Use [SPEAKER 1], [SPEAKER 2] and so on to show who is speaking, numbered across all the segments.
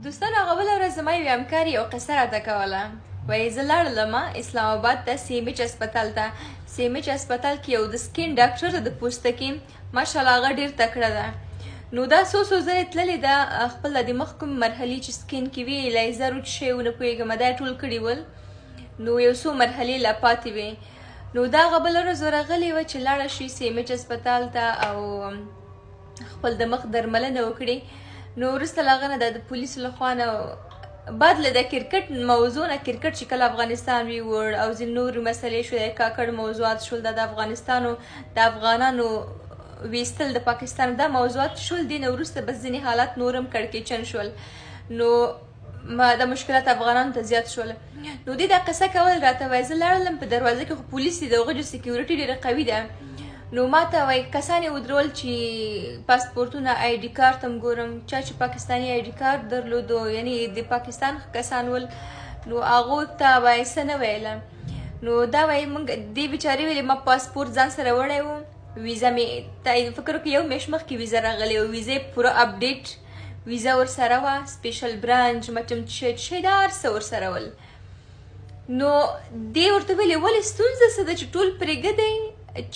[SPEAKER 1] دوستانو هغه بله ورځ زما یوې همکارې یو قصه راته کوله. وایي زه لاړلمه اسلام آباد ته CMH هسپتال ته. CMH هسپتال کې یو د سکین ډاکټر ده د پوستکي، ماشاءالله هغه ډېر تکړه ده. نو دا څو ځلې تللې ده، خپل د مخ کوم مرحلې چې سکین کې وي لیزر و چې شی ونه پوهېږم دا یې ټول کړي ول. نو یو څو مرحلې لا پاتې وې. نو دا هغه بله ورځ ورغلې وه چې لاړه شي CMH هسپتال ته او خپل د مخ درملنه وکړي. نو وروسته له هغه نه د پولیسو له خوا نه بعد له د کرکټ موضوع نه، کرکټ چې کله افغانستان ویوړ او ځینې نورې مسلې شوې، کاکړ موضوعات شول، د افغانستانو د افغانانو ویستل د پاکستان، دا موضوعات شول. دې نه وروسته بس ځینې حالات نور هم کړکېچن شول، نو د مشکلات افغانانو ته زیات شول. نو دې دا قصه کول راته وایي زه لاړلم په دروازه کې، خو پولیس دي، د هغوی جو سکیورټي ډېره قوي ده. نو ما ته وایي کسان یې ودرول چې پاسپورټونه ID کارت هم ګورم، چا چې پاکستاني ID کارت درلودو یعنې د پاکستان کسان ول، نو هغو ته وایي څه نه ویله. نو دا وایي موږ دې بیچارې ویلې ما پاسپورټ ځان سره وړی و، ویزا مې فکر وکړې یو میاشت مخکې ویزا راغلې وه، ویزا یې پوره اپډیټ ویزا ورسره وه، سپیشل برانچ مچم شی دا هر څه ورسره ول. نو دې ورته ویلې ولې ستونزه څه ده چې ټول پرېږدئ،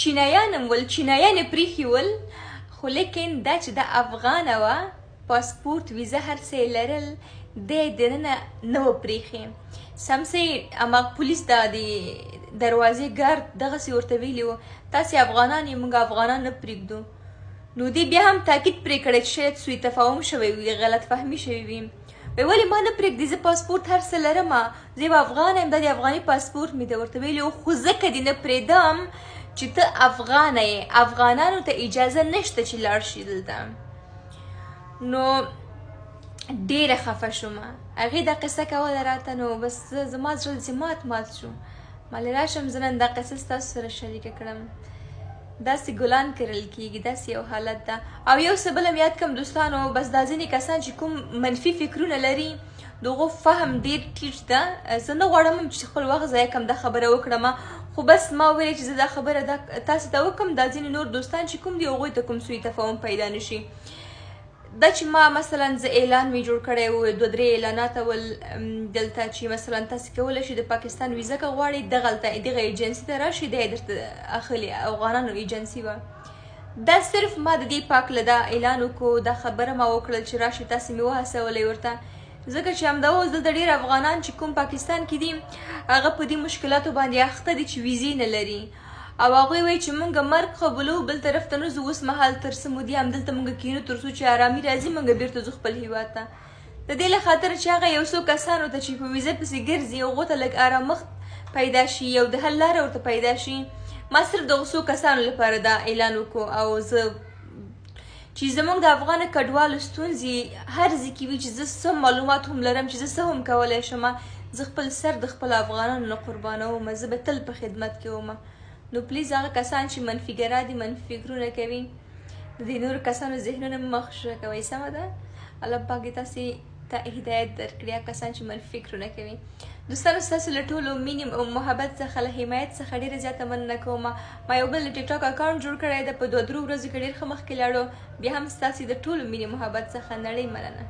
[SPEAKER 1] چینایان هم ول، چینایان یې پرېښي ول، خو لیکن دا چې دا افغانه وه، پاسپورټ ویزا هر څه یې لرل، دی یې دننه نه وه پرېښې. سمسې هماغه پولیس دا د دروازې ګارد دغسې ورته ویلي وو تاسې افغانان یې، موږ افغانان نه پرېږدو. نو دې بیا هم تاکید پرې کړی چې شاید سوء تفاهم شوی وي، غلط فهمي شوي وي. وایي ولې ما نه پرېږدي، زه پاسپورټ هر څه لرم، زه یو افغان یم، دا د افغاني پاسپورټ مې ده. ورته ویلي وو خو ځکه دې نه پرېږدم چې ته افغانه یې، افغانانو ته اجازه نشته چې لاړ شي دلته. نو ډېره خفه شومه، هغې دا قصه کوله راته. نو بس زما زړه داسې مات شو، ما ویل راشم زه نن دا قصه ستاسو سره شریکه کړم. داسې ګلان کرل کېږي، داسې یو حالت ده. او یو څه بل هم یاد کړم دوستانو، بس دا ځینې کسان چې کوم منفي فکرونه لري د هغو فهم ډېر ټیټ ده. زه نه غواړم چې خپل وخت ضایع کړم دا خبره وکړم، خو بس ما وویل چې زه دا خبره تاسو ته وکړم، دا ځینې نور دوستان چې کوم دي هغوی ته کوم سوء تفاهم پیدا نه شي. دا چې ما مثلا زه اعلان مې جوړ کړی و، 2-3 اعلانات ول دلته چې مثلا تاسې کولی شئ د پاکستان ویزه که غواړئ دغه ایجنسي ته راشئ، دی یې درته اخلي، افغانانو ایجنسي وه. دا صرف ما د دې پاک له دا اعلان وکړو، دا خبره ما وکړل چې راشئ، تاسې مې وهڅولی ورته، ځکه چې همدا اوس دلته ډېر افغانان چې کوم پاکستان کې دي هغه په دې مشکلاتو باندې اخته دي چې ویزې نه لري، او هغوی وایي چې موږ مرګ قبولو، بل طرف ته نه ځو. اوس مهال تر څه مودې همدلته موږ کښېنو تر څو چې ارامي راځي موږ بېرته ځو خپل هېواد ته. د دې له خاطره چې هغه یو څو کسانو ته چې په ویزه پسې ګرځي هغو ته لږ ارامښت پیدا شي، یو د حل لاره ورته پیدا شي. ما صرف دغو څو کسانو لپاره دا اعلان وکړو. او زه چې زموږ د افغان کډوالو ستونزې هر ځای کې وي چې زه څه معلومات هم لرم، چې زه څه هم کولی شم، زه خپل سر د خپلو افغانانو نه قربانوم، زه به تل په خدمت کې وم. نو پلیز هغه کسان چې منفیګرا دي، منفي فکرونه کوي، د دې نورو کسانو ذهنونه مه خشوه کوئ، سمه ده؟ الله پاک دې تاسې ته هدایت درکړي، هغه کسان چې منفي فکرونه کوي. دوستانو ستاسو له ټولو مینې او محبت څخه، له حمایت څخه ډېره زیاته مننه کوم. ما یو بل د ټیک ټاک اکاونټ جوړ کړی ده، په 2-3 ورځو کې ډېر ښه مخکې لاړو. بیا هم ستاسې د ټولو مینې محبت څخه نړۍ مننه.